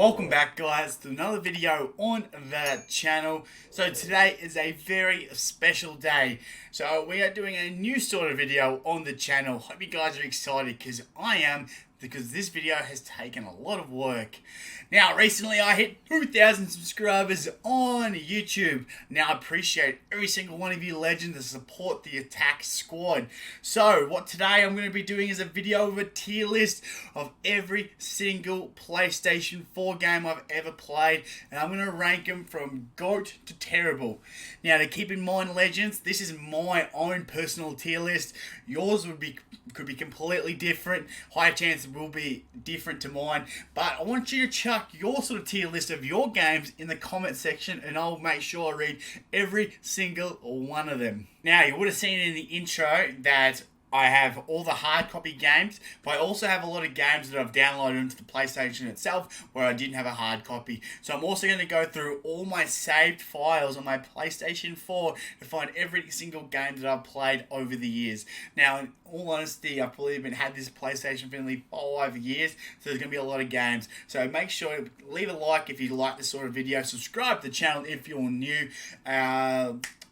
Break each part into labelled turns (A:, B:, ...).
A: Welcome back, guys, to another video on the channel. So today is a very special day. So we are doing a new sort of video on the channel. Hope you guys are excited, because I am, because this video has taken a lot of work. Now, recently I hit 2,000 subscribers on YouTube. Now, I appreciate every single one of you legends that support the Attack Squad. So, what today I'm going to be doing is a video of a tier list of every single PlayStation 4 game I've ever played. And I'm going to rank them from GOAT to terrible. Now, to keep in mind, legends, this is my own personal tier list. Yours could be completely different. High chance it will be different to mine. But I want you to chuck your sort of tier list of your games in the comment section, and I'll make sure I read every single one of them. Now, you would have seen in the intro that I have all the hard copy games, but I also have a lot of games that I've downloaded into the PlayStation itself where I didn't have a hard copy. So I'm also going to go through all my saved files on my PlayStation 4 to find every single game that I've played over the years. Now, in all honesty, I've probably had this PlayStation for nearly 5 years, so there's going to be a lot of games. So make sure to leave a like if you like this sort of video, subscribe to the channel if you're new.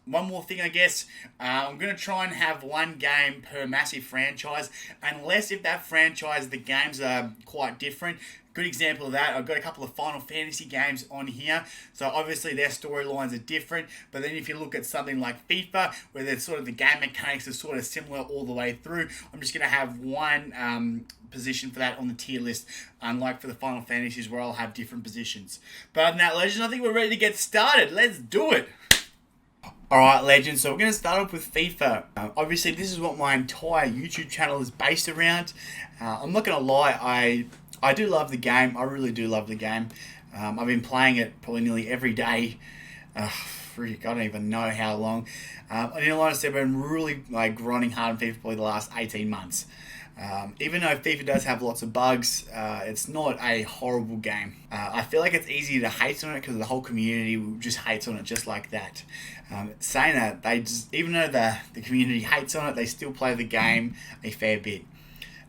A: One more thing, I guess, I'm going to try and have one game per massive franchise, unless if that franchise, the games are quite different. Good example of that, I've got a couple of Final Fantasy games on here, so obviously their storylines are different, but then if you look at something like FIFA, where there's sort of the game mechanics are sort of similar all the way through, I'm just going to have one position for that on the tier list, unlike for the Final Fantasies where I'll have different positions. But other than that, legends, I think we're ready to get started. Let's do it! Alright, legends, so we're going to start off with FIFA. Obviously, this is what my entire YouTube channel is based around. I'm not going to lie, I do love the game. I really do love the game. I've been playing it probably nearly every day. I don't even know how long. In all honesty, I've been really grinding hard on FIFA probably the last 18 months. Even though FIFA does have lots of bugs, it's not a horrible game. I feel like it's easy to hate on it because the whole community just hates on it just like that. Saying that, even though the community hates on it, they still play the game a fair bit.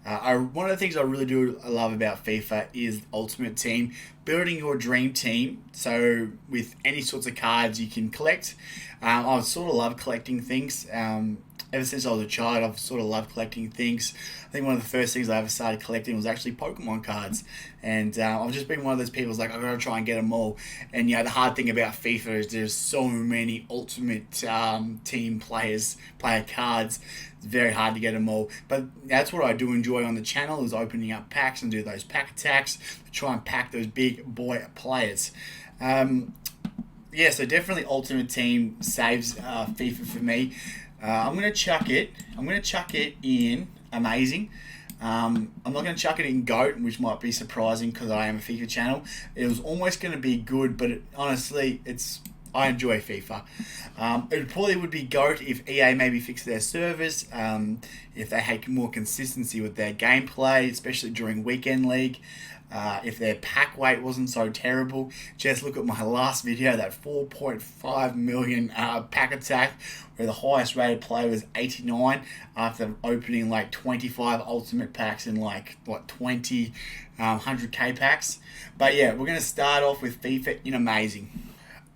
A: One of the things I really do love about FIFA is Ultimate Team, building your dream team. So with any sorts of cards you can collect. I sort of love collecting things. Ever since I was a child, I've sort of loved collecting things. I think one of the first things I ever started collecting was actually Pokemon cards. And I've just been one of those people who's like, I've got to try and get them all. And the hard thing about FIFA is there's so many Ultimate Team player cards. It's very hard to get them all. But that's what I do enjoy on the channel, is opening up packs and do those pack attacks to try and pack those big boy players. Yeah, so definitely Ultimate Team saves FIFA for me. I'm going to chuck it in Amazing. I'm not going to chuck it in GOAT, which might be surprising because I am a FIFA channel. It was almost going to be good, but honestly, I enjoy FIFA. It probably would be GOAT if EA maybe fixed their servers, if they had more consistency with their gameplay, especially during Weekend League. If their pack weight wasn't so terrible. Just look at my last video, that 4.5 million pack attack, where the highest rated player was 89 after opening 25 ultimate packs in 20 100k packs. But yeah, we're going to start off with FIFA in Amazing.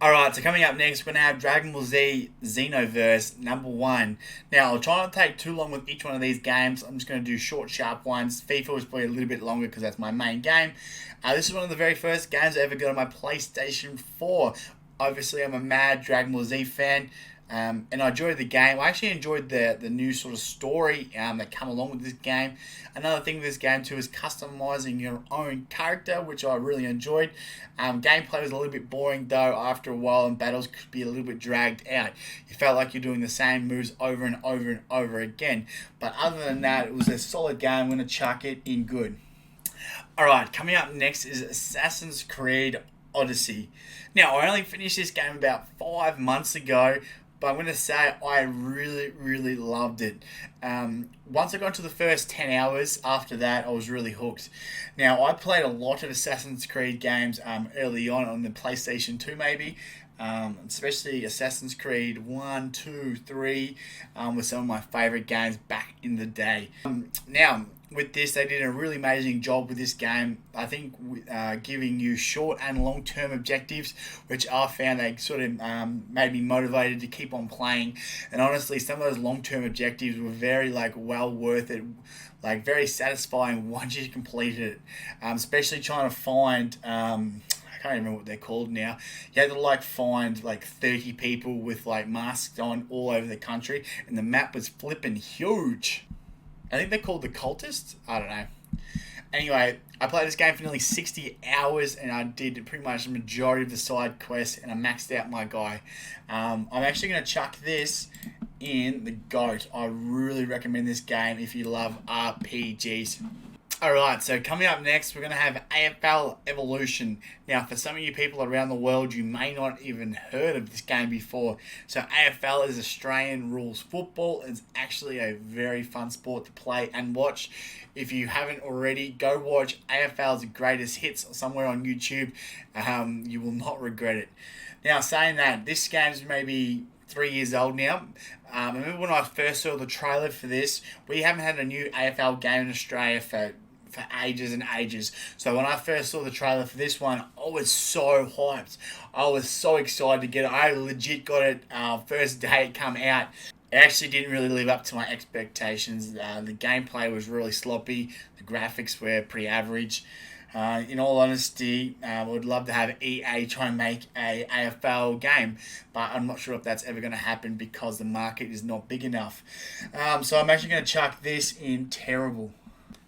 A: Alright, so coming up next, we're going to have Dragon Ball Z Xenoverse number 1. Now, I'll try not to take too long with each one of these games. I'm just going to do short, sharp ones. FIFA was probably a little bit longer because that's my main game. This is one of the very first games I ever got on my PlayStation 4. Obviously, I'm a mad Dragon Ball Z fan. And I enjoyed the game. I actually enjoyed the new sort of story that come along with this game. Another thing with this game too is customizing your own character, which I really enjoyed. Gameplay was a little bit boring though after a while, and battles could be a little bit dragged out. You felt like you're doing the same moves over and over and over again. But other than that, it was a solid game. I'm going to chuck it in good. Alright, coming up next is Assassin's Creed Odyssey. Now, I only finished this game about 5 months ago, but I'm going to say I really, really loved it. Once I got to the first 10 hours, after that, I was really hooked. Now, I played a lot of Assassin's Creed games early on the PlayStation 2 maybe. Especially Assassin's Creed 1, 2, 3 were some of my favourite games back in the day. Now, with this, they did a really amazing job with this game. I think giving you short and long-term objectives, which I found they sort of made me motivated to keep on playing. And honestly, some of those long-term objectives were very well worth it, very satisfying once you completed it. Especially trying to find. I can't remember what they're called now. You had to find 30 people with masks on all over the country, and the map was flipping huge. I think they're called the cultists. I don't know. Anyway, I played this game for nearly 60 hours, and I did pretty much the majority of the side quests, and I maxed out my guy. I'm actually going to chuck this in the GOAT. I really recommend this game if you love RPGs. Alright, so coming up next, we're going to have AFL Evolution. Now, for some of you people around the world, you may not even heard of this game before. So AFL is Australian rules football. It's actually a very fun sport to play and watch. If you haven't already, go watch AFL's Greatest Hits somewhere on YouTube. You will not regret it. Now, saying that, this game's maybe 3 years old now. I remember when I first saw the trailer for this, we haven't had a new AFL game in Australia for ages and ages. So when I first saw the trailer for this one, I was so hyped. I was so excited to get it. I legit got it first day it come out. It actually didn't really live up to my expectations. The gameplay was really sloppy. The graphics were pretty average. In all honesty, I would love to have EA try and make a AFL game, but I'm not sure if that's ever going to happen because the market is not big enough. So I'm actually going to chuck this in terrible.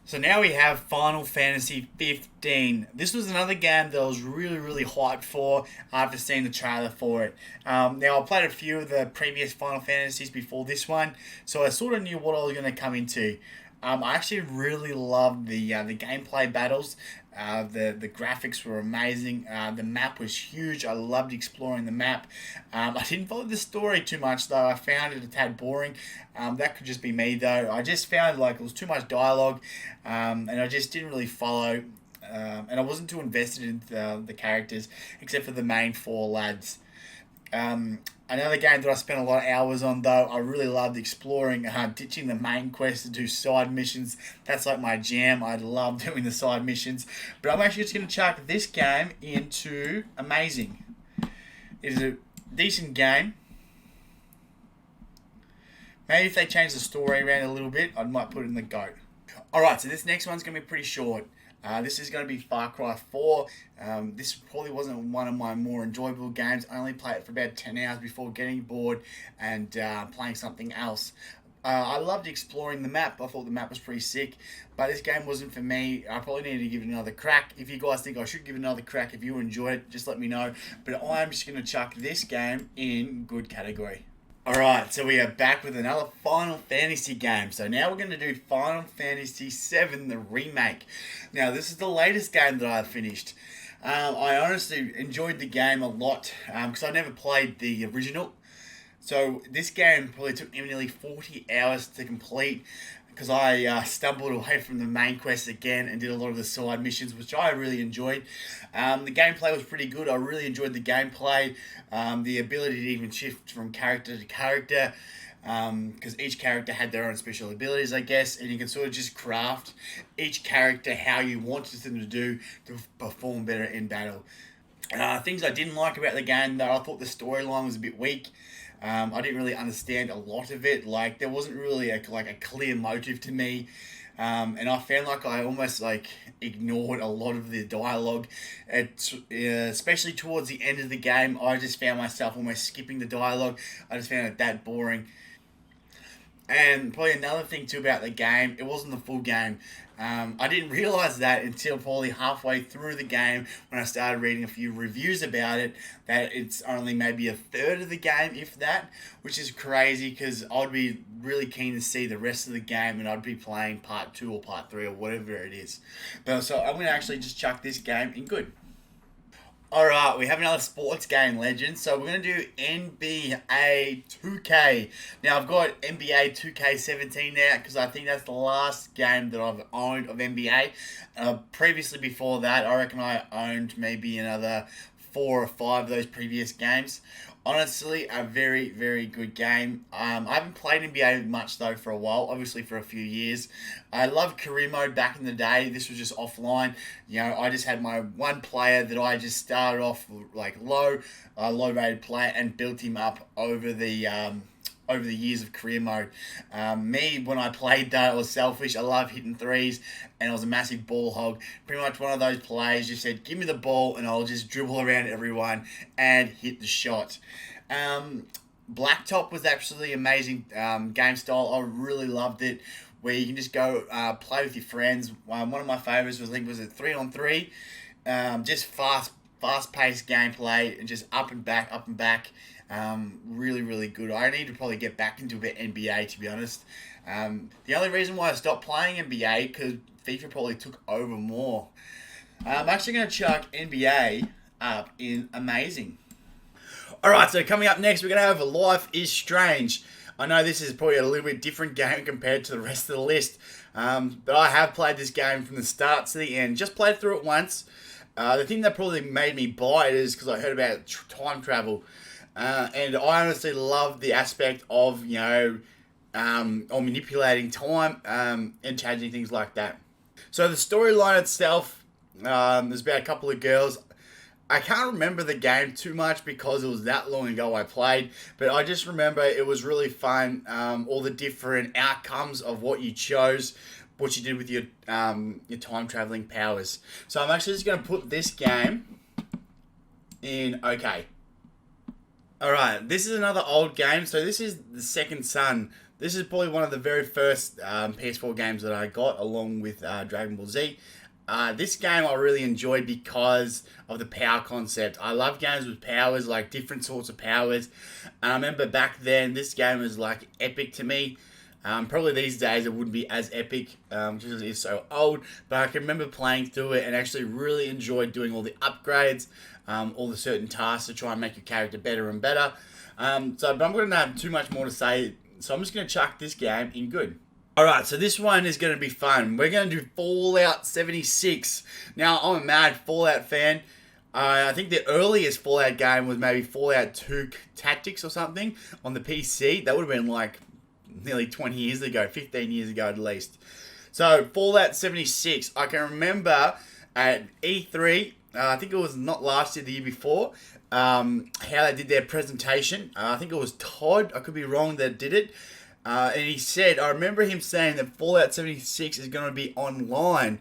A: So now we have Final Fantasy 15. This was another game that I was really hyped for after seeing the trailer for it. Now I played a few of the previous Final Fantasies before this one, so I sort of knew what I was going to come into. I actually really loved the gameplay battles. The graphics were amazing. The map was huge. I loved exploring the map. I didn't follow the story too much though. I found it a tad boring. That could just be me though. I just found it was too much dialogue, and I just didn't really follow. And I wasn't too invested in the characters except for the main four lads. Another game that I spent a lot of hours on though, I really loved exploring, ditching the main quest to do side missions. That's my jam. I love doing the side missions. But I'm actually just going to chuck this game into amazing. It is a decent game. Maybe if they change the story around a little bit, I might put it in the GOAT. Alright, so this next one's going to be pretty short. This is going to be Far Cry 4. This probably wasn't one of my more enjoyable games. I only played it for about 10 hours before getting bored and playing something else. I loved exploring the map. I thought the map was pretty sick, but this game wasn't for me. I probably needed to give it another crack. If you guys think I should give it another crack, if you enjoyed it, just let me know. But I'm just going to chuck this game in good category. Alright, so we are back with another Final Fantasy game. So now we're going to do Final Fantasy VII, the remake. Now, this is the latest game that I've finished. I honestly enjoyed the game a lot because I never played the original. So this game probably took me nearly 40 hours to complete because I stumbled away from the main quest again and did a lot of the side missions, which I really enjoyed. The gameplay was pretty good. I really enjoyed the gameplay. The ability to even shift from character to character, because each character had their own special abilities, I guess, and you can sort of just craft each character how you wanted them to do to perform better in battle. Things I didn't like about the game, though, I thought the storyline was a bit weak. I didn't really understand a lot of it. There wasn't really a clear motive to me. And I found I almost ignored a lot of the dialogue. Especially towards the end of the game, I just found myself almost skipping the dialogue. I just found it that boring. And probably another thing too about the game, it wasn't the full game. I didn't realise that until probably halfway through the game when I started reading a few reviews about it, that it's only maybe a third of the game, if that, which is crazy because I'd be really keen to see the rest of the game and I'd be playing part 2 or part 3 or whatever it is. But so I'm going to actually just chuck this game in good. Alright, we have another sports game legend, so we're going to do NBA 2K. Now, I've got NBA 2K17 now, because I think that's the last game that I've owned of NBA. Previously, before that, I reckon I owned maybe another 4 or 5 of those previous games. Honestly, a very, very good game. I haven't played NBA much though for a while, obviously for a few years. I loved career mode back in the day. This was just offline. You know, I just had my one player that I just started off like low rated player and built him up over the years of career mode. Me, when I played though, I was selfish. I love hitting threes, and I was a massive ball hog. Pretty much one of those players just said, give me the ball, and I'll just dribble around everyone and hit the shot. Blacktop was absolutely amazing game style. I really loved it, where you can just go play with your friends. One of my favourites was, I think, was it 3-on-3. Just fast-paced gameplay, and just up and back, up and back. Really, really good. I need to probably get back into a bit NBA, to be honest. The only reason why I stopped playing NBA, because FIFA probably took over more. I'm actually going to chuck NBA up in amazing. Alright, so coming up next, we're going to have Life is Strange. I know this is probably a little bit different game compared to the rest of the list, but I have played this game from the start to the end. Just played through it once. The thing that probably made me buy it is because I heard about time travel. And I honestly love the aspect of, you know, or manipulating time and changing things like that. So the storyline itself, there's about a couple of girls. I can't remember the game too much because it was that long ago I played, but I just remember it was really fun. All the different outcomes of what you chose, what you did with your time traveling powers. So I'm actually just going to put this game in OK. Alright, this is another old game. So this is The Second Son. This is probably one of the very first PS4 games that I got, along with Dragon Ball Z. This game I really enjoyed because of the power concept. I love games with powers, like different sorts of powers. I remember back then, this game was like epic to me. Probably these days it wouldn't be as epic, because it is so old. But I can remember playing through it and actually really enjoyed doing all the upgrades, all the certain tasks to try and make your character better and better. But I'm not going to have too much more to say, so I'm just going to chuck this game in good. Alright, so this one is going to be fun. We're going to do Fallout 76. Now, I'm a mad Fallout fan. I think the earliest Fallout game was maybe Fallout 2 Tactics or something on the PC. That would have been like nearly 20 years ago, 15 years ago at least. So, Fallout 76. I can remember at E3, I think it was not last year, the year before, how they did their presentation. I think it was Todd, I could be wrong, that did it. And he said, I remember him saying that Fallout 76 is going to be online.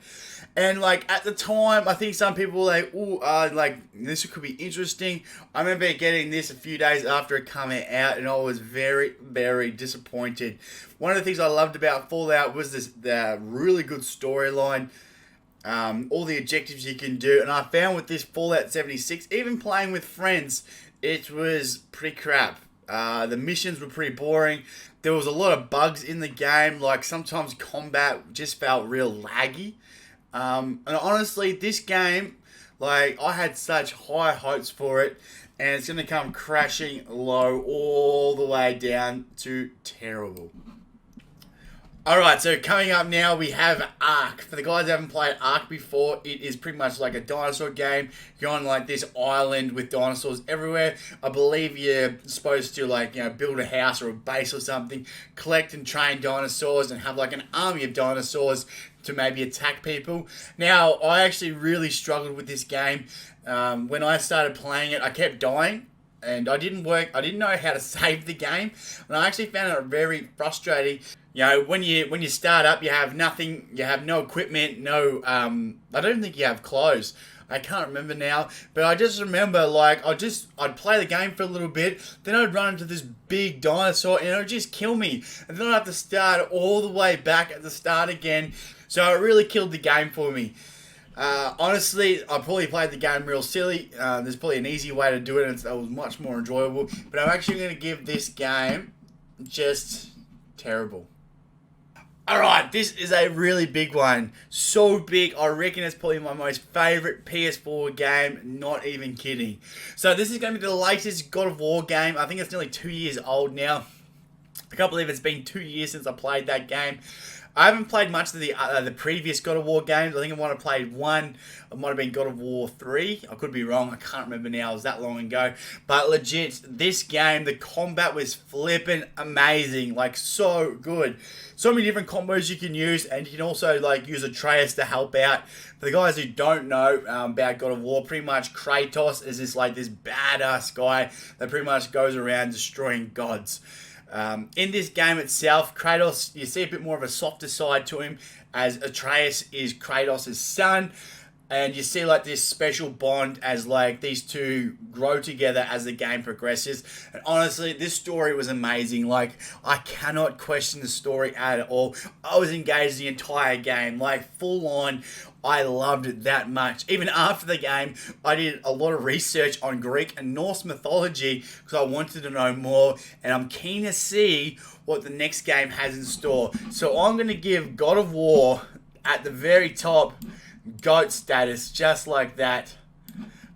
A: And like at the time, I think some people were like, "Ooh, like this could be interesting." I remember getting this a few days after it came out, and I was very, very disappointed. One of the things I loved about Fallout was the really good storyline, all the objectives you can do, and I found with this Fallout 76, even playing with friends, it was pretty crap. The missions were pretty boring. There was a lot of bugs in the game, like sometimes combat just felt real laggy. And honestly, this game, like, I had such high hopes for it, and it's going to come crashing low all the way down to terrible. Alright, so coming up now, we have Ark. For the guys who haven't played Ark before, it is pretty much like a dinosaur game. You're on like this island with dinosaurs everywhere. I believe you're supposed to, like, you know, build a house or a base or something, collect and train dinosaurs, and have like an army of dinosaurs to maybe attack people. Now, I actually really struggled with this game. When I started playing it, I kept dying. And I didn't know how to save the game, and I actually found it very frustrating. You know, when you start up, you have nothing, you have no equipment, no, I don't think you have clothes. I can't remember now, but I just remember, like, I'd play the game for a little bit, then I'd run into this big dinosaur, and it would just kill me, and then I'd have to start all the way back at the start again, so it really killed the game for me. Honestly, I probably played the game real silly. There's probably an easy way to do it, and it was much more enjoyable. But I'm actually going to give this game just terrible. Alright, this is a really big one. So big, I reckon it's probably my most favourite PS4 game, not even kidding. So this is going to be the latest God of War game. I think it's nearly 2 years old now. I can't believe it's been 2 years since I played that game. I haven't played much of the previous God of War games. I think I might have played one. It might have been God of War 3. I could be wrong. I can't remember now. It was that long ago. But legit, this game, the combat was flipping amazing. Like, so good. So many different combos you can use, and you can also like use Atreus to help out. For the guys who don't know about God of War, pretty much Kratos is this badass guy that pretty much goes around destroying gods. In this game itself, Kratos, you see a bit more of a softer side to him, as Atreus is Kratos' son. And you see like this special bond as like these two grow together as the game progresses. And honestly, this story was amazing. Like, I cannot question the story at all. I was engaged the entire game, like full on. I loved it that much. Even after the game, I did a lot of research on Greek and Norse mythology because I wanted to know more. And I'm keen to see what the next game has in store. So I'm going to give God of War at the very top GOAT status, just like that.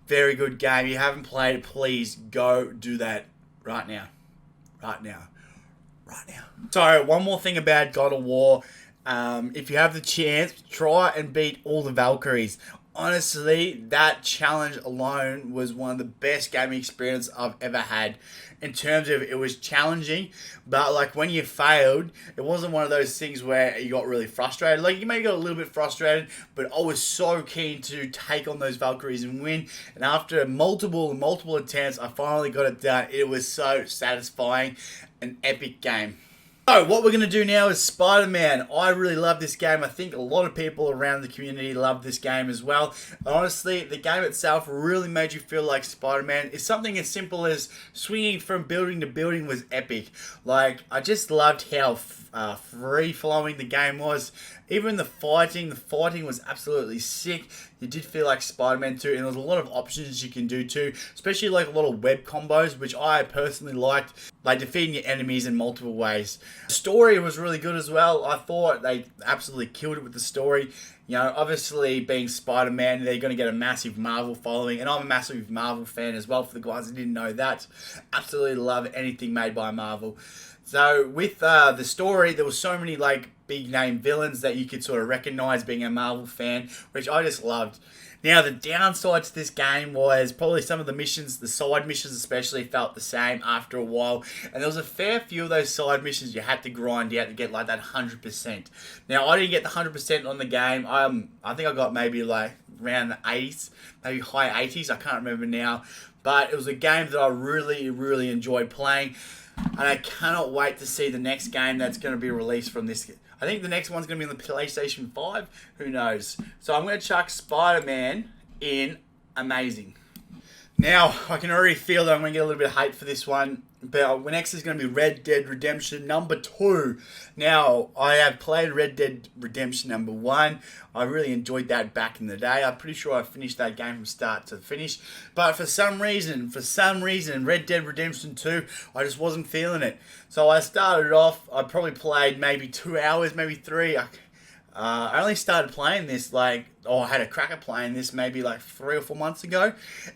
A: Very good game. If you haven't played it, please go do that right now. Right now. Right now. So, one more thing about God of War. If you have the chance, try and beat all the Valkyries. Honestly, that challenge alone was one of the best gaming experiences I've ever had. In terms of, it was challenging, but like when you failed, it wasn't one of those things where you got really frustrated. Like, you may got a little bit frustrated, but I was so keen to take on those Valkyries and win. And after multiple attempts, I finally got it done. It was so satisfying. An epic game. So, what we're going to do now is SpiderMan. I really love this game. I think a lot of people around the community love this game as well. Honestly, the game itself really made you feel like Spider-Man. It's something as simple as swinging from building to building was epic. Like, I just loved how free-flowing the game was. Even the fighting was absolutely sick. You did feel like Spider-Man too, and there was a lot of options you can do too, especially like a lot of web combos, which I personally liked, like defeating your enemies in multiple ways. The story was really good as well. I thought they absolutely killed it with the story. You know, obviously being Spider-Man, they're going to get a massive Marvel following, and I'm a massive Marvel fan as well, for the guys that didn't know that. Absolutely love anything made by Marvel. So with the story, there were so many like big name villains that you could sort of recognize being a Marvel fan, which I just loved. Now, the downside to this game was probably some of the missions, the side missions especially, felt the same after a while. And there was a fair few of those side missions you had to grind out to get like that 100%. Now, I didn't get the 100% on the game. I think I got maybe like around the 80s, maybe high 80s. I can't remember now. But it was a game that I really, really enjoyed playing. And I cannot wait to see the next game that's going to be released from this. I think the next one's going to be on the PlayStation 5. Who knows? So I'm going to chuck Spider-Man in amazing. Now, I can already feel that I'm going to get a little bit of hate for this one. But next is going to be Red Dead Redemption number 2. Now, I have played Red Dead Redemption number 1. I really enjoyed that back in the day. I'm pretty sure I finished that game from start to finish. But for some reason, Red Dead Redemption 2, I just wasn't feeling it. So I started off, I probably played maybe 2 hours, maybe 3. I only started playing this I had a crack at playing this maybe like 3 or 4 months ago.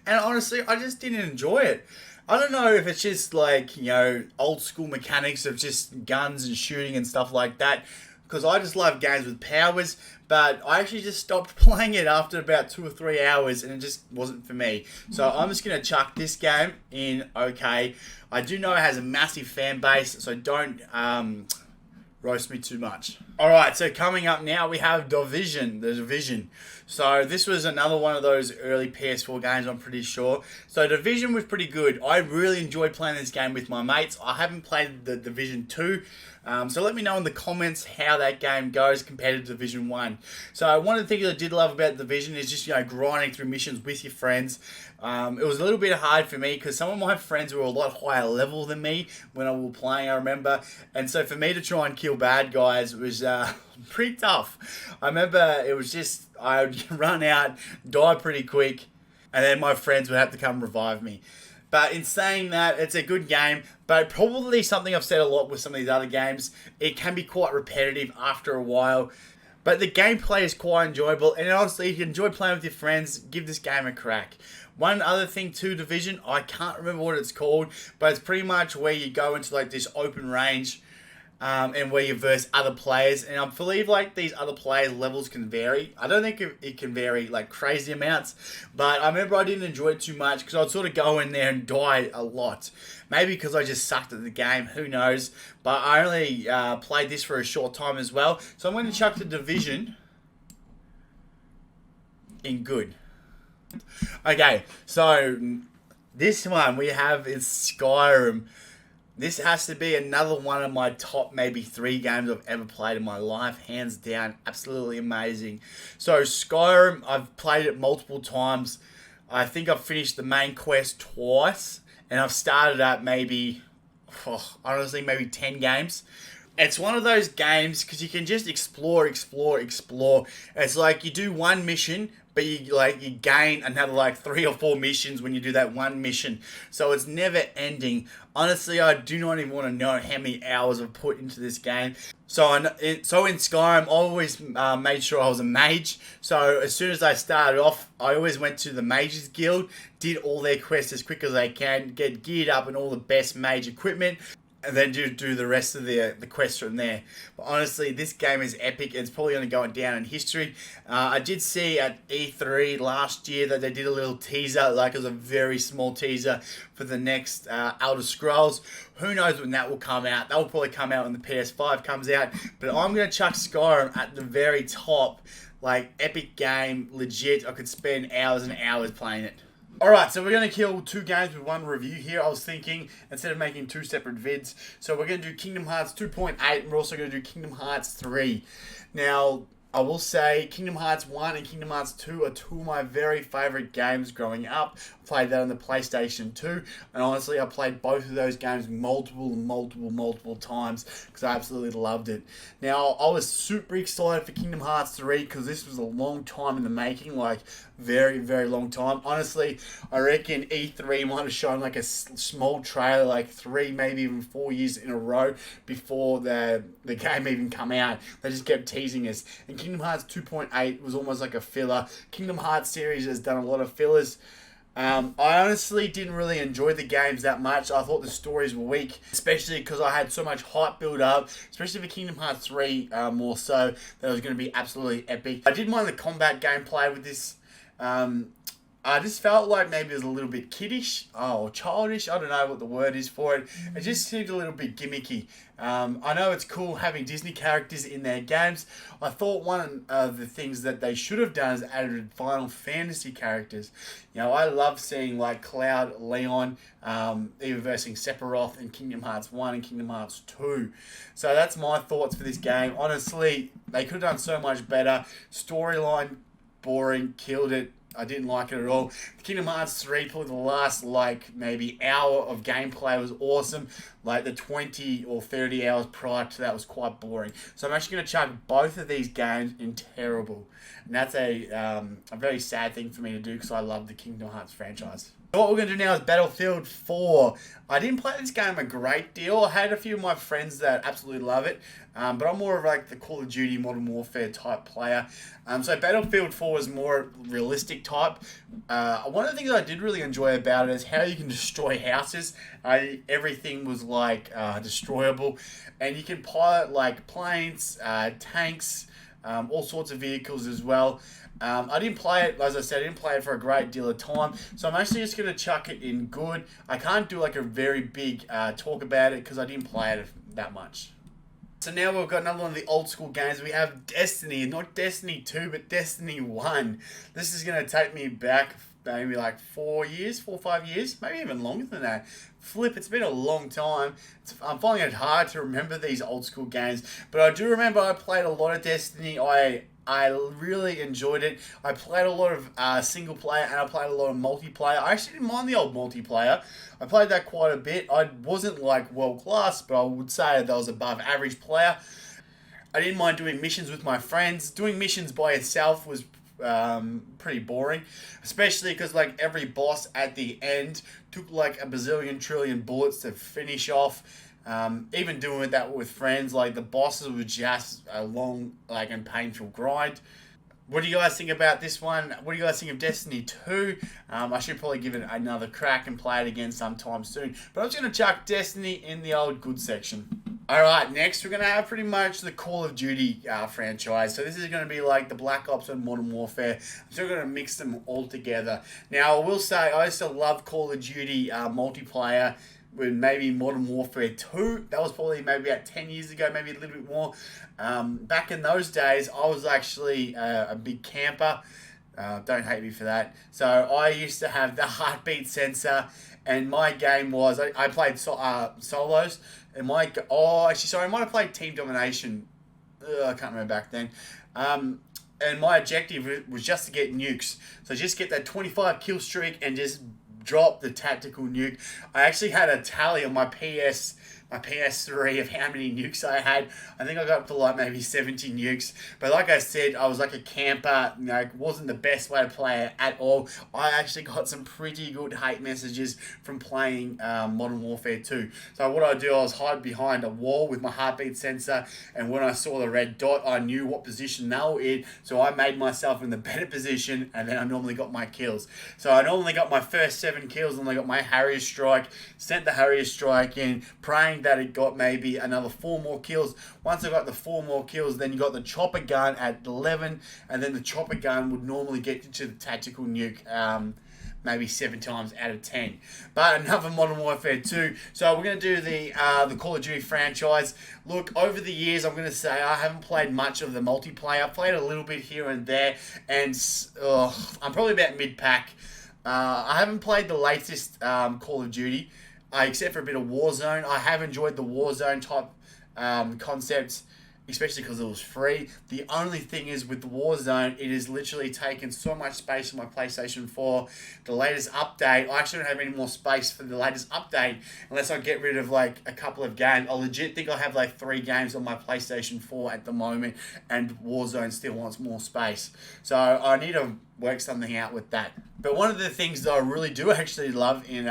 A: And honestly, I just didn't enjoy it. I don't know if it's just like, you know, old school mechanics of just guns and shooting and stuff like that, because I just love games with powers, but I actually just stopped playing it after about 2 or 3 hours and it just wasn't for me. So I'm just going to chuck this game in okay. I do know it has a massive fan base, so don't roast me too much. Alright, so coming up now we have The Division. So this was another one of those early PS4 games, I'm pretty sure. So Division was pretty good. I really enjoyed playing this game with my mates. I haven't played the Division 2. So let me know in the comments how that game goes compared to Division 1. So one of the things I did love about Division is just, you know, grinding through missions with your friends. It was a little bit hard for me because some of my friends were a lot higher level than me when I was playing, I remember. And so for me to try and kill bad guys was pretty tough. I remember it was just, I would run out, die pretty quick, and then my friends would have to come revive me. But in saying that, it's a good game, but probably something I've said a lot with some of these other games, it can be quite repetitive after a while. But the gameplay is quite enjoyable, and honestly, if you enjoy playing with your friends, give this game a crack. One other thing to Division, I can't remember what it's called, but it's pretty much where you go into like this open range, and where you verse other players. And I believe like these other players' levels can vary. I don't think it can vary like crazy amounts, but I remember I didn't enjoy it too much because I'd sort of go in there and die a lot. Maybe because I just sucked at the game, who knows. But I only played this for a short time as well. So I'm going to chuck the Division in good. Okay, so this one we have is Skyrim. This has to be another one of my top maybe 3 games I've ever played in my life. Hands down, absolutely amazing. So Skyrim, I've played it multiple times. I think I've finished the main quest twice. And I've started at maybe, honestly, maybe 10 games. It's one of those games because you can just explore. It's like you do one mission, but you gain another like 3 or 4 missions when you do that one mission. So it's never ending. Honestly, I do not even want to know how many hours I've put into this game. So in Skyrim, I always made sure I was a mage. So as soon as I started off, I always went to the Mages Guild, did all their quests as quick as I can, get geared up in all the best mage equipment, and then do the rest of the quests from there. But honestly, this game is epic. It's probably going to go down in history. I did see at E3 last year that they did a little teaser, like it was a very small teaser for the next Elder Scrolls. Who knows when that will come out? That will probably come out when the PS5 comes out. But I'm going to chuck Skyrim at the very top. Like, epic game, legit. I could spend hours and hours playing it. Alright, so we're going to kill 2 games with 1 review here. I was thinking, instead of making 2 separate vids. So we're going to do Kingdom Hearts 2.8 and we're also going to do Kingdom Hearts 3. Now, I will say Kingdom Hearts 1 and Kingdom Hearts 2 are 2 of my very favourite games growing up. I played that on the PlayStation 2. And honestly, I played both of those games multiple times because I absolutely loved it. Now, I was super excited for Kingdom Hearts 3 because this was a long time in the making. Like, very long time. Honestly, I reckon E3 might have shown like a small trailer, like 3, maybe even 4 years in a row before the game even come out. They just kept teasing us. And Kingdom Hearts 2.8 was almost like a filler. Kingdom Hearts series has done a lot of fillers. I honestly didn't really enjoy the games that much. I thought the stories were weak, especially because I had so much hype build up, especially for Kingdom Hearts 3 more so, that it was going to be absolutely epic. I did mind the combat gameplay with this. I just felt like maybe it was a little bit kiddish, or childish, I don't know what the word is for it. It just seemed a little bit gimmicky. I know it's cool having Disney characters in their games. I thought one of the things that they should have done is added Final Fantasy characters. You know, I love seeing like Cloud, Leon, even versing Sephiroth in Kingdom Hearts 1 and Kingdom Hearts 2. So that's my thoughts for this game. Honestly, they could have done so much better. Storyline, boring, killed it. I didn't like it at all. Kingdom Hearts 3, probably the last, like, maybe hour of gameplay was awesome. Like, the 20 or 30 hours prior to that was quite boring. So I'm actually going to chuck both of these games in terrible. And that's a very sad thing for me to do because I love the Kingdom Hearts franchise. So what we're going to do now is Battlefield 4. I didn't play this game a great deal. I had a few of my friends that absolutely love it. But I'm more of like the Call of Duty Modern Warfare type player. So Battlefield 4 is more realistic type. One of the things I did really enjoy about it is how you can destroy houses. Everything was like destroyable. And you can pilot like planes, tanks, all sorts of vehicles as well. I didn't play it, as I said, I didn't play it for a great deal of time, so I'm actually just going to chuck it in good. I can't do like a very big talk about it because I didn't play it that much. So now we've got another one of the old school games. We have Destiny, not Destiny 2, but Destiny 1. This is going to take me back maybe like 4 years, 4 or 5 years, maybe even longer than that. Flip, it's been a long time. I'm finding it hard to remember these old school games, but I do remember I played a lot of Destiny. I really enjoyed it. I played a lot of single player and I played a lot of multiplayer. I actually didn't mind the old multiplayer. I played that quite a bit. I wasn't like world class, but I would say that I was above average player. I didn't mind doing missions with my friends. Doing missions by yourself was pretty boring, especially because like every boss at the end took like a bazillion trillion bullets to finish off. Even doing that with friends, like the bosses were just a long like and painful grind. What do you guys think about this one? What do you guys think of Destiny 2? I should probably give it another crack and play it again sometime soon. But I'm just going to chuck Destiny in the old good section. Alright, next we're going to have pretty much the Call of Duty franchise. So this is going to be like the Black Ops and Modern Warfare. I'm still going to mix them all together. Now, I will say I still love Call of Duty multiplayer with maybe Modern Warfare 2. That was probably maybe about 10 years ago, maybe a little bit more. Back in those days, I was actually a big camper. Don't hate me for that. So I used to have the heartbeat sensor, and my game was I played solos. And sorry, I might have played Team Domination. I can't remember back then. And my objective was just to get nukes. So just get that 25 kill streak and just drop the tactical nuke. I actually had a tally on my PS3 of how many nukes I had. I think I got up to like maybe 70 nukes. But like I said, I was like a camper. You know, it wasn't the best way to play it at all. I actually got some pretty good hate messages from playing Modern Warfare 2. So what I do, I was hide behind a wall with my heartbeat sensor, and when I saw the red dot, I knew what position they were in. So I made myself in the better position, and then I normally got my kills. So I normally got my first 7 kills, and I got my Harrier strike, sent the Harrier strike in, praying that it got maybe another 4 more kills. Once I got the 4 more kills, then you got the chopper gun at 11, and then the chopper gun would normally get you to the tactical nuke maybe 7 times out of 10. But another Modern Warfare 2. So we're going to do the Call of Duty franchise. Look, over the years, I'm going to say I haven't played much of the multiplayer. I've played a little bit here and there, and I'm probably about mid-pack. I haven't played the latest Call of Duty, except for a bit of Warzone. I have enjoyed the Warzone type concepts, especially because it was free. The only thing is with the Warzone, it has literally taken so much space on my PlayStation 4. The latest update, I actually don't have any more space for the latest update unless I get rid of like a couple of games. I legit think I have like 3 games on my PlayStation 4 at the moment, and Warzone still wants more space. So I need to work something out with that. But one of the things that I really do actually love in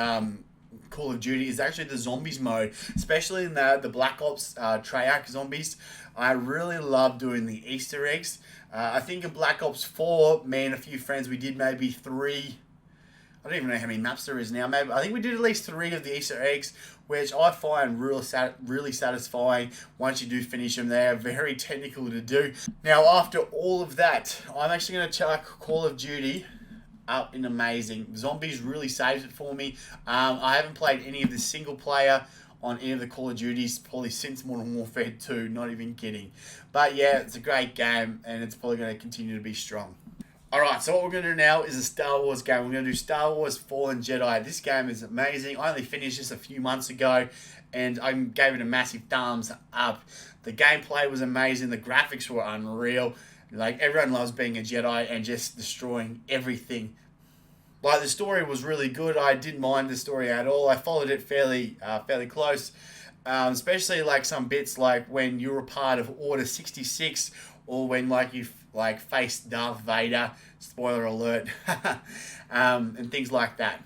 A: Call of Duty is actually the zombies mode, especially in the Black Ops Treyarch zombies. I really love doing the Easter eggs. I think in Black Ops 4, me and a few friends, we did maybe 3. I don't even know how many maps there is now. Maybe I think we did at least 3 of the Easter eggs, which I find really satisfying once you do finish them. They are very technical to do. Now, after all of that, I'm actually going to chuck Call of Duty up in amazing. Zombies really saves it for me. I haven't played any of the single player on any of the Call of Duties probably since Modern Warfare 2, not even kidding. But yeah, it's a great game, and it's probably going to continue to be strong. Alright, so what we're going to do now is a Star Wars game. We're going to do Star Wars Fallen Jedi. This game is amazing. I only finished this a few months ago, and I gave it a massive thumbs up. The gameplay was amazing. The graphics were unreal. Like, everyone loves being a Jedi and just destroying everything. Like, the story was really good. I didn't mind the story at all. I followed it fairly close. Especially like some bits like when you were part of Order 66, or when like you faced Darth Vader. Spoiler alert. And things like that.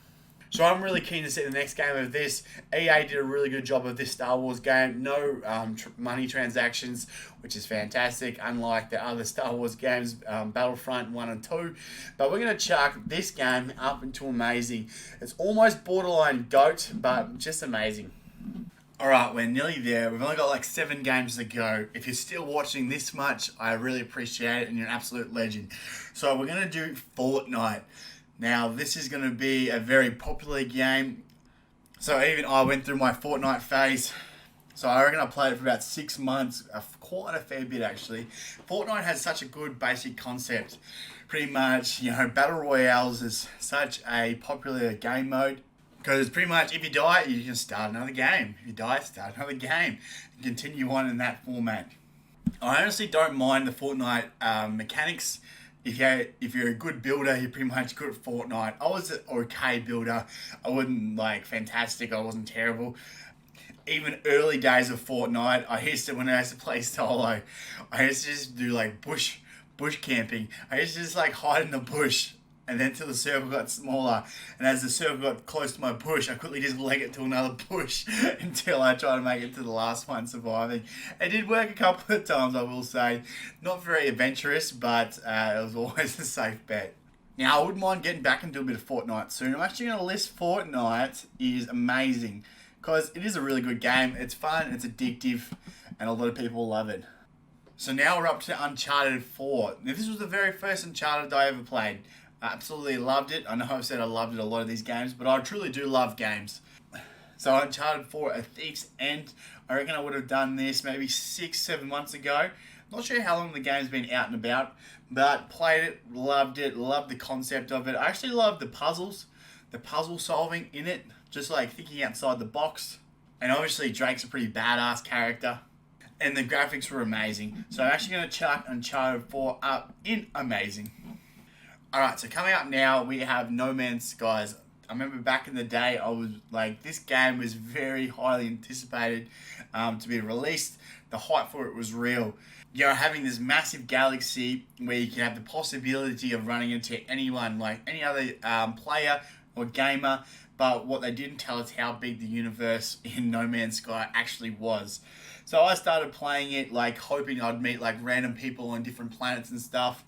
A: So I'm really keen to see the next game of this. EA did a really good job of this Star Wars game. No money transactions, which is fantastic, unlike the other Star Wars games, Battlefront 1 and 2. But we're going to chuck this game up into amazing. It's almost borderline GOAT, but just amazing. Alright, we're nearly there. We've only got like 7 games to go. If you're still watching this much, I really appreciate it, and you're an absolute legend. So we're going to do Fortnite. Now, this is going to be a very popular game. So even I went through my Fortnite phase. So I reckon I played it for about 6 months, quite a fair bit actually. Fortnite has such a good basic concept. Pretty much, you know, Battle Royales is such a popular game mode. Because pretty much if you die, you can start another game. If you die, start another game. And continue on in that format. I honestly don't mind the Fortnite mechanics. If you're a good builder, you're pretty much good at Fortnite. I was an okay builder. I wasn't like fantastic. I wasn't terrible. Even early days of Fortnite, when I used to play solo, I used to just do like bush camping. I used to just like hide in the bush. And then till the circle got smaller, and as the circle got close to my bush, I quickly just leg it to another bush until I tried to make it to the last one surviving. It did work a couple of times, I will say. Not very adventurous, but it was always a safe bet. Now, I wouldn't mind getting back into a bit of Fortnite soon. I'm actually going to list Fortnite is amazing. because it is a really good game. It's fun, it's addictive, and a lot of people love it. So now we're up to Uncharted 4. Now, this was the very first Uncharted I ever played. I absolutely loved it. I know I've said I loved it a lot of these games, but I truly do love games. So Uncharted 4, A Thief's End. I reckon I would have done this maybe 6-7 months ago. Not sure how long the game's been out and about, but played it, loved the concept of it. I actually loved the puzzles, the puzzle solving in it, just like thinking outside the box. And obviously Drake's a pretty badass character. And the graphics were amazing. So I'm actually going to chuck Uncharted 4 up in amazing. Alright, so coming up now, we have No Man's Skies. I remember back in the day, I was like, this game was very highly anticipated to be released. The hype for it was real. You know, having this massive galaxy where you can have the possibility of running into anyone, like any other player or gamer. But what they didn't tell us how big the universe in No Man's Sky actually was. So I started playing it, like hoping I'd meet like random people on different planets and stuff.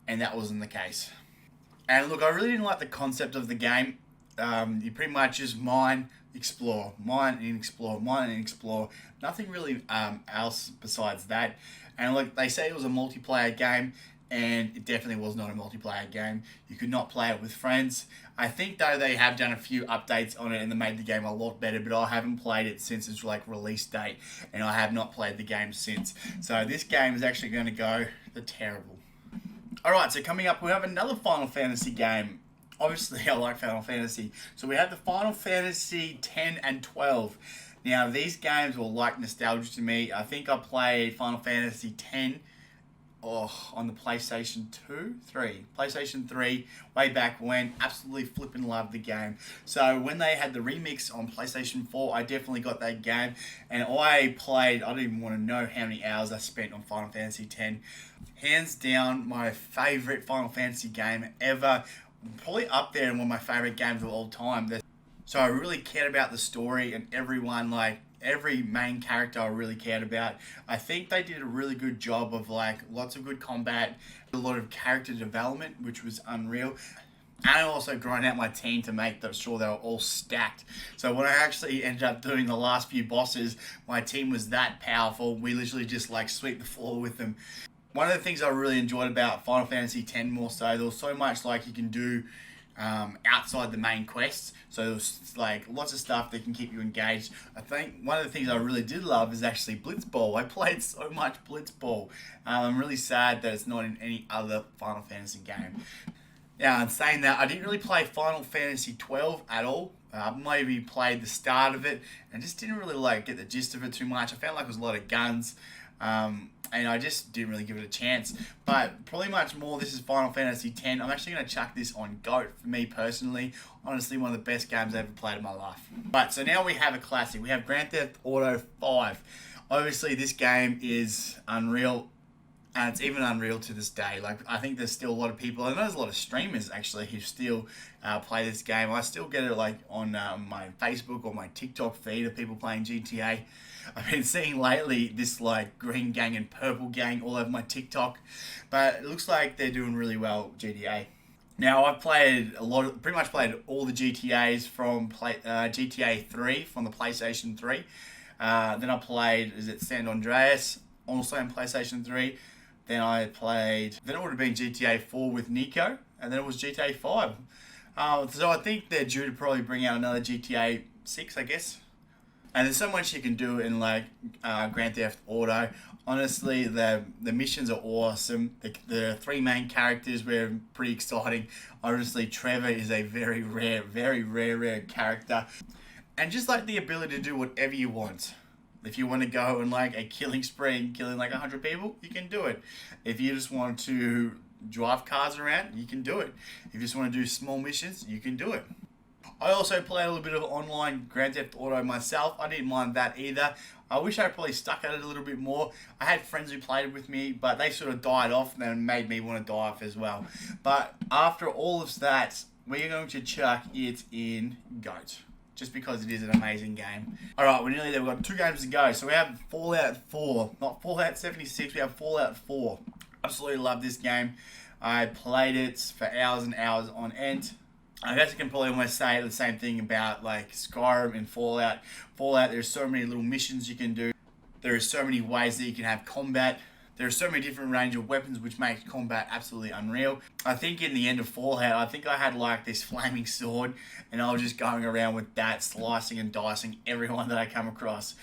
A: And that wasn't the case. And look, I really didn't like the concept of the game. You pretty much just mine, explore, mine and explore, mine and explore. Nothing really else besides that. And look, they say it was a multiplayer game, and it definitely was not a multiplayer game. You could not play it with friends. I think though they have done a few updates on it and they made the game a lot better, but I haven't played it since its like release date, and I have not played the game since. So this game is actually going to go the terrible. Alright, so coming up we have another Final Fantasy game. Obviously I like Final Fantasy. So we have the Final Fantasy 10 and 12. Now these games were like nostalgia to me. I think I played Final Fantasy 10 on the PlayStation 3 way back when. Absolutely flipping loved the game. So when they had the remix on PlayStation 4, I definitely got that game, and I played, I don't even want to know how many hours I spent on Final Fantasy 10. Hands down my favorite Final Fantasy game ever, probably up there in one of my favorite games of all time. So I really cared about the story and everyone, like every main character I really cared about. I think they did a really good job of like lots of good combat, a lot of character development, which was unreal. And I also grown out my team to make sure they were all stacked. So when I actually ended up doing the last few bosses, my team was that powerful. We literally just like sweep the floor with them. One of the things I really enjoyed about Final Fantasy X more so, there was so much like you can do outside the main quests. So there was like lots of stuff that can keep you engaged. I think one of the things I really did love is actually Blitzball. I played so much Blitzball. I'm really sad that it's not in any other Final Fantasy game. Now, in saying that, I didn't really play Final Fantasy 12 at all. Maybe played the start of it and just didn't really like get the gist of it too much. I felt like it was a lot of guns. And I just didn't really give it a chance. But probably much more, this is Final Fantasy X. I'm actually going to chuck this on GOAT for me personally. Honestly, one of the best games I've ever played in my life. Right, so now we have a classic. We have Grand Theft Auto 5. Obviously, this game is unreal. And it's even unreal to this day. Like, I think there's still a lot of people, I know there's a lot of streamers actually who still play this game. I still get it like on my Facebook or my TikTok feed of people playing GTA. I've been seeing lately this like green gang and purple gang all over my TikTok, but it looks like they're doing really well, GTA. Now I've played pretty much played all the GTAs from GTA 3 from the PlayStation 3. Then I played, San Andreas, also on PlayStation 3. Then it would have been GTA 4 with Nico, and then it was GTA 5. So I think they're due to probably bring out another GTA 6, I guess. And there's so much you can do in like Grand Theft Auto. Honestly, the missions are awesome. The three main characters were pretty exciting. Honestly, Trevor is a very rare character. And just like the ability to do whatever you want. If you want to go on like a killing spree and killing like 100 people, you can do it. If you just want to drive cars around, you can do it. If you just want to do small missions, you can do it. I also played a little bit of online Grand Theft Auto myself. I didn't mind that either. I wish I probably stuck at it a little bit more. I had friends who played it with me, but they sort of died off and then made me want to die off as well. But after all of that, we're going to chuck it in GOAT. Just because it is an amazing game. Alright, we're nearly there. We've got 2 games to go. So we have Fallout 4. Not Fallout 76, we have Fallout 4. Absolutely love this game. I played it for hours and hours on end. I guess I can probably almost say the same thing about like Skyrim and Fallout. Fallout, there's so many little missions you can do. There are so many ways that you can have combat. There are so many different range of weapons which makes combat absolutely unreal. I think in the end of Fallout, I think I had like this flaming sword and I was just going around with that, slicing and dicing everyone that I come across.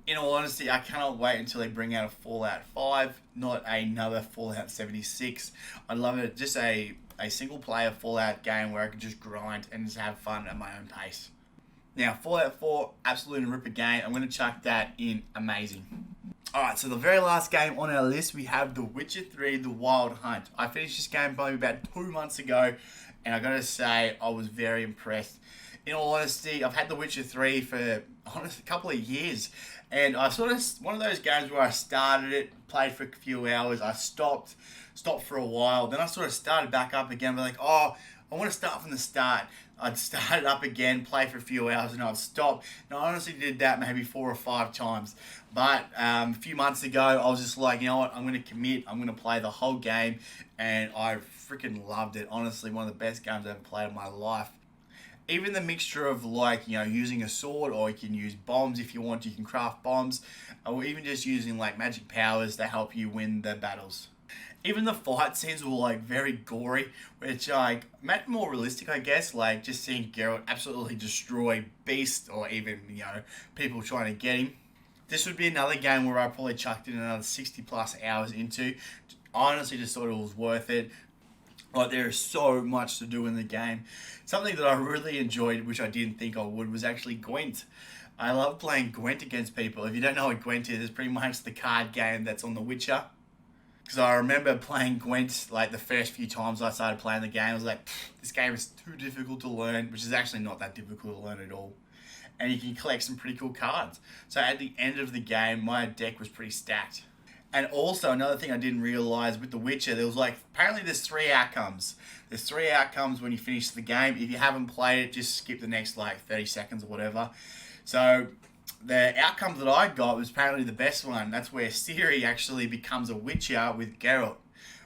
A: In all honesty, I cannot wait until they bring out a Fallout 5, not another Fallout 76. I love it, just a single player Fallout game where I can just grind and just have fun at my own pace. Now, Fallout 4, absolute ripper game. I'm going to chuck that in amazing. Alright, so the very last game on our list, we have The Witcher 3, The Wild Hunt. I finished this game probably about 2 months ago, and I gotta say, I was very impressed. In all honesty, I've had The Witcher 3 for a couple of years, and I sort of, one of those games where I started it, played for a few hours, I stopped for a while, then I sort of started back up again, but like, oh, I want to start from the start. I'd start it up again, play for a few hours, and I'd stop. And I honestly did that maybe 4 or 5 times. But a few months ago, I was just like, you know what, I'm going to commit. I'm going to play the whole game. And I freaking loved it. Honestly, one of the best games I've ever played in my life. Even the mixture of like, you know, using a sword, or you can use bombs if you want. You can craft bombs. Or even just using like magic powers to help you win the battles. Even the fight scenes were like very gory, which like made it more realistic, I guess. Like just seeing Geralt absolutely destroy beasts, or even, you know, people trying to get him. This would be another game where I probably chucked in another 60 plus hours into. I honestly just thought it was worth it. Like there is so much to do in the game. Something that I really enjoyed, which I didn't think I would, was actually Gwent. I love playing Gwent against people. If you don't know what Gwent is, it's pretty much the card game that's on The Witcher. Because I remember playing Gwent, like the first few times I started playing the game, I was like, this game is too difficult to learn, which is actually not that difficult to learn at all. And you can collect some pretty cool cards. So at the end of the game, my deck was pretty stacked. And also, another thing I didn't realise with The Witcher, there was like, apparently there's 3 outcomes. There's 3 outcomes when you finish the game. If you haven't played it, just skip the next like 30 seconds or whatever. So the outcome that I got was apparently the best one. That's where Ciri actually becomes a Witcher with Geralt,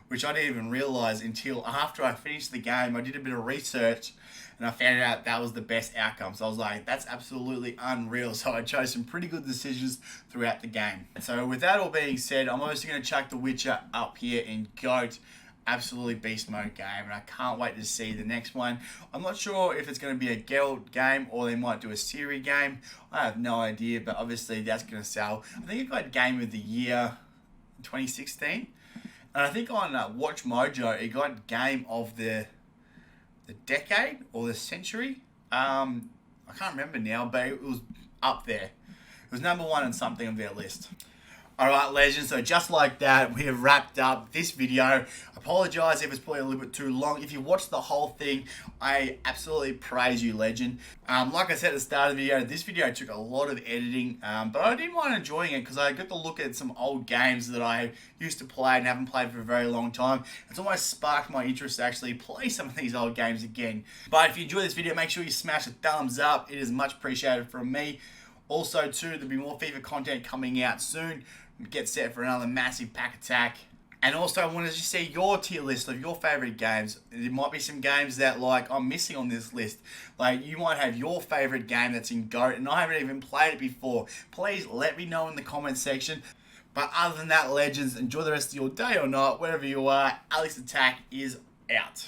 A: which I didn't even realise until after I finished the game. I did a bit of research and I found out that was the best outcome. So I was like, that's absolutely unreal. So I chose some pretty good decisions throughout the game. So with that all being said, I'm obviously going to chuck The Witcher up here in GOAT. Absolutely beast mode game, and I can't wait to see the next one. I'm not sure if it's going to be a Geralt game or they might do a Ciri game. I have no idea, but obviously that's going to sell. I think it got Game of the Year in 2016, and I think on Watch Mojo it got Game of the Decade or the Century. I can't remember now, but it was up there. It was number 1 on something on their list. Alright legends, so just like that, we have wrapped up this video. Apologise if it's probably a little bit too long. If you watched the whole thing, I absolutely praise you, legend. Like I said at the start of the video, this video took a lot of editing, but I didn't mind enjoying it because I got to look at some old games that I used to play and haven't played for a very long time. It's almost sparked my interest to actually play some of these old games again. But if you enjoyed this video, make sure you smash a thumbs up. It is much appreciated from me. Also, too, there'll be more FIFA content coming out soon. Get set for another massive pack attack. And also, I wanted to see your tier list of your favourite games. There might be some games that like I'm missing on this list. Like you might have your favourite game that's in GOAT and I haven't even played it before. Please let me know in the comment section. But other than that, legends, enjoy the rest of your day or not, wherever you are. Alex Attack is out.